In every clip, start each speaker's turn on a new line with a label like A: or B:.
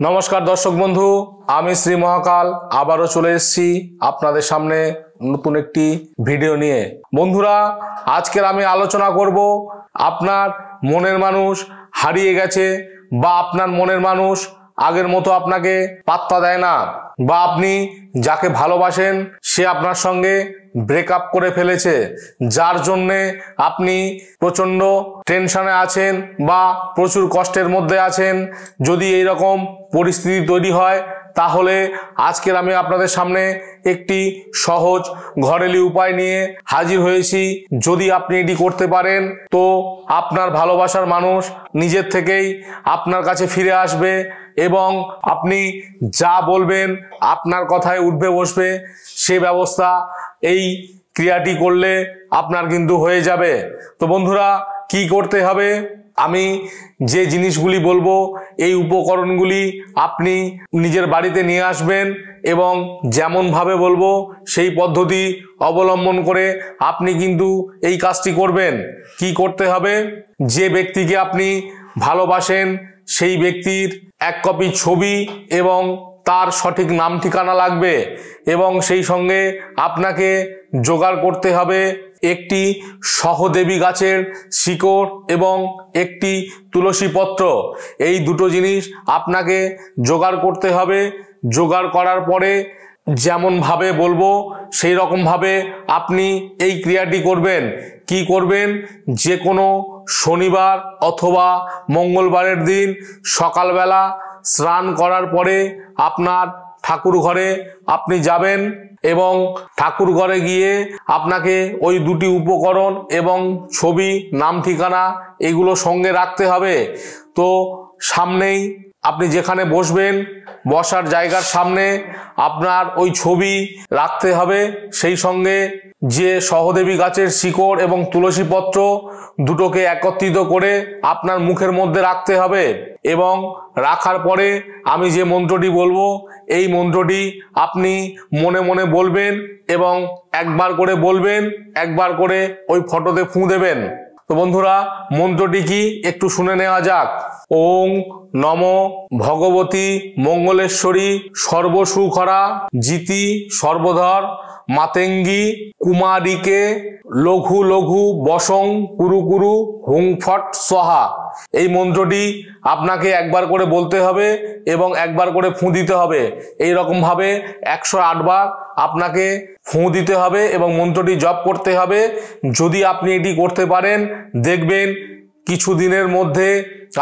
A: নমস্কার দর্শক বন্ধু, আমি শ্রী মহাকাল আবারও চলে এসেছি আপনাদের সামনে নতুন একটি ভিডিও নিয়ে। বন্ধুরা, আজকের আমি আলোচনা করব আপনার মনের মানুষ হারিয়ে গেছে বা আপনার মনের মানুষ আগের মতো আপনাকে পাত্তা দেয় না, বা আপনি যাকে ভালোবাসেন সে আপনার সঙ্গে ব্রেকআপ করে ফেলেছে, যার জন্যে আপনি প্রচণ্ড টেনশনে আছেন বা প্রচুর কষ্টের মধ্যে আছেন। যদি এই রকম পরিস্থিতি তৈরি হয় তাহলে আজকের আমি আপনাদের সামনে একটি সহজ ঘরেলি উপায় নিয়ে হাজির হয়েছি। যদি আপনি এটি করতে পারেন তো আপনার ভালোবাসার মানুষ নিজের থেকেই আপনার কাছে ফিরে আসবে এবং আপনি যা বলবেন আপনার কথায় উঠবে বসবে। সে ব্যবস্থা এই ক্রিয়াটি করলে আপনার কিন্তু হয়ে যাবে। তো বন্ধুরা, কি করতে হবে? আমি যে জিনিসগুলি বলবো এই উপকরণগুলি আপনি নিজের বাড়িতে নিয়ে আসবেন এবং যেমনভাবে বলবো সেই পদ্ধতি অবলম্বন করে আপনি কিন্তু এই কাজটি করবেন। কি করতে হবে? যে ব্যক্তিকে আপনি ভালোবাসেন সেই ব্যক্তির এক কপি ছবি এবং তার সঠিক নাম ঠিকানা লাগবে এবং সেই সঙ্গে আপনাকে জোগাড় করতে হবে একটি সহদেবী গাছের শিকড় এবং একটি তুলসী পত্র। এই দুটো জিনিস আপনাকে জোগাড় করতে হবে। জোগাড় করার পরে যেমনভাবে বলবো সেই রকমভাবে আপনি এই ক্রিয়াটি করবেন। কি করবেন? যে কোনো শনিবার অথবা মঙ্গলবারের দিন সকালবেলা স্নান করার পরে আপনার ঠাকুর ঘরে আপনি যাবেন এবং ঠাকুর ঘরে গিয়ে আপনাকে ওই দুটি উপকরণ এবং ছবি, নাম ঠিকানা এগুলো সঙ্গে রাখতে হবে। তো সামনেই আপনি যেখানে বসবেন বসার জায়গার সামনে আপনার ওই ছবি রাখতে হবে, সেই সঙ্গে যে সহদেবী গাছের শিকড় এবং তুলসী পত্র দুটোকে একত্রিত করে আপনার মুখের মধ্যে রাখতে হবে এবং রাখার পরে আমি যে মন্ত্রটি বলবো এই মন্ত্রটি আপনি মনে মনে বলবেন এবং একবার করে বলবেন, একবার করে ওই ফটোতে ফুঁ দেবেন। তো বন্ধুরা, মন্ত্রটি কি একটু শুনে নেওয়া যাক। ওং নমো ভগবতী মঙ্গলেশ্বরী সর্বসুখরা জিতি সর্বধর মাতেঙ্গী কুমারীকে লঘু লঘু বসং কুরু কুরু হুং ফট সহা। এই মন্ত্রটি আপনাকে একবার করে বলতে হবে এবং একবার করে ফুঁ দিতে হবে। এই রকমভাবে 108 বার আপনাকে ফুঁ দিতে হবে এবং মন্ত্রটি জপ করতে হবে। যদি আপনি এটি করতে পারেন দেখবেন কিছুদিনের মধ্যে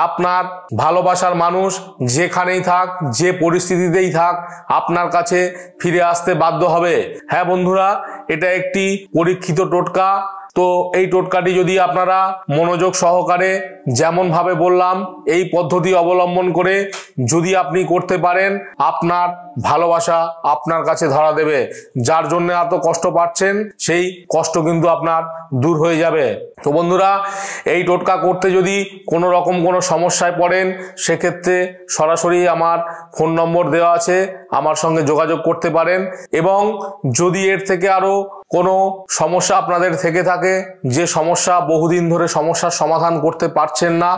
A: আপনার ভালোবাসার মানুষ যেখানেই থাক, যে পরিস্থিতিতেই থাক, আপনার কাছে ফিরে আসতে বাধ্য হবে। হ্যাঁ বন্ধুরা, এটা একটি পরীক্ষিত টোটকা। তো এই টোটকাটি যদি আপনারা মনোযোগ সহকারে যেমনভাবে বললাম এই পদ্ধতি অবলম্বন করে যদি আপনি করতে পারেন, আপনার ভালোবাসা আপনার কাছে ধরা দেবে। যার জন্য এত কষ্ট পাচ্ছেন সেই কষ্ট কিন্তু আপনার দূর হয়ে যাবে। তো বন্ধুরা, এই টোটকা করতে যদি কোনো রকম কোনো সমস্যায় পড়েন সেক্ষেত্রে সরাসরি আমার ফোন নম্বর দেওয়া আছে, আমার সঙ্গে যোগাযোগ করতে পারেন। এবং যদি এর থেকে আরও কোনো সমস্যা আপনাদের থেকে থাকে, যে সমস্যা বহুদিন ধরে সমস্যার সমাধান করতে পারছেন না,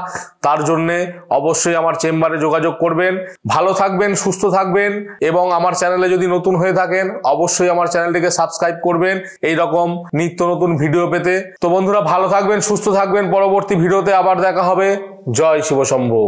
A: তার জন্যে অবশ্যই আমার চেম্বারে যোগাযোগ করবেন। ভালো থাকবেন, সুস্থ থাকবেন এবং আমার চ্যানেলে যদি নতুন হয়ে থাকেন অবশ্যই আমার চ্যানেলটিকে সাবস্ক্রাইব করবেন এই রকম নিত্য নতুন ভিডিও পেতে। তো বন্ধুরা, ভালো থাকবেন, সুস্থ থাকবেন। পরবর্তী ভিডিওতে আবার দেখা হবে। জয় শিব শম্ভু।